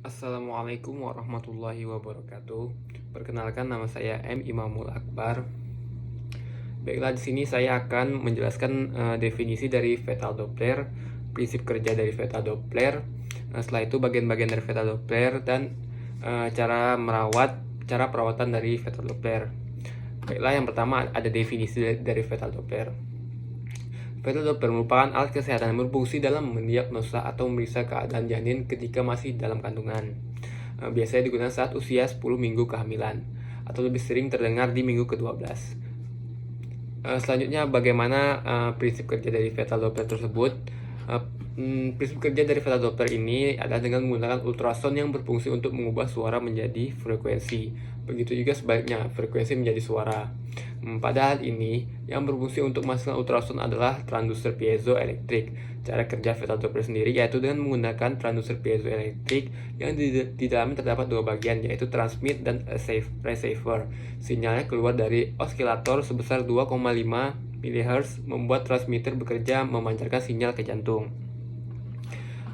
Assalamualaikum warahmatullahi wabarakatuh. Perkenalkan, nama saya M. Imamul Akbar. Baiklah, di sini saya akan menjelaskan definisi dari fetal Doppler, prinsip kerja dari fetal Doppler, setelah itu bagian-bagian dari fetal Doppler, dan cara perawatan dari fetal Doppler. Baiklah, yang pertama ada definisi dari fetal Doppler. Fetal Doppler merupakan alat kesehatan yang berfungsi dalam mendiagnosa atau memeriksa keadaan janin ketika masih dalam kandungan. Biasanya digunakan saat usia 10 minggu kehamilan, atau lebih sering terdengar di minggu ke-12. Selanjutnya, bagaimana prinsip kerja dari fetal Doppler tersebut? Prinsip kerja dari fetal Doppler ini adalah dengan menggunakan ultrasound yang berfungsi untuk mengubah suara menjadi frekuensi. Begitu juga sebaliknya, frekuensi menjadi suara. Pada hal ini, yang berfungsi untuk menghasilkan ultrasound adalah transducer piezoelektrik. Cara kerja fetal Doppler sendiri yaitu dengan menggunakan transducer piezoelektrik yang di dalamnya terdapat dua bagian, yaitu transmit dan receiver. Sinyalnya keluar dari osilator sebesar 2,5 MHz, membuat transmitter bekerja memancarkan sinyal ke jantung.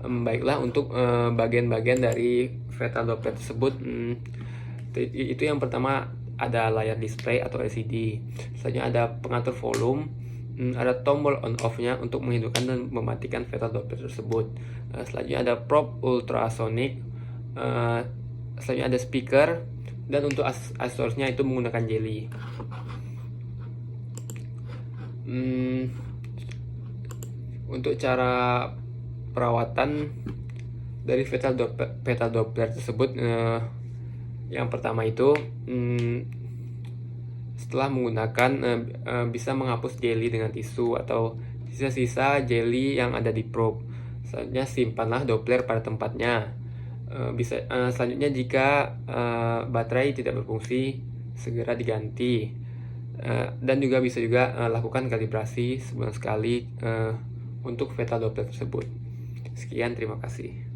Baiklah, untuk bagian-bagian dari fetal Doppler tersebut, itu yang pertama ada layar display atau LCD. Selanjutnya ada pengatur volume, ada tombol on off-nya untuk menghidupkan dan mematikan fetal Doppler tersebut. Selanjutnya ada probe ultrasonic. Selanjutnya ada speaker, dan untuk aksesorisnya itu menggunakan jelly. Untuk cara perawatan dari fetal Doppler tersebut, yang pertama itu setelah menggunakan bisa menghapus jelly dengan tisu atau sisa-sisa jelly yang ada di probe. Selanjutnya, simpanlah Doppler pada tempatnya. Selanjutnya, jika baterai tidak berfungsi, segera diganti. Dan juga bisa lakukan kalibrasi sebulan sekali untuk fetal Doppler tersebut. Sekian, terima kasih.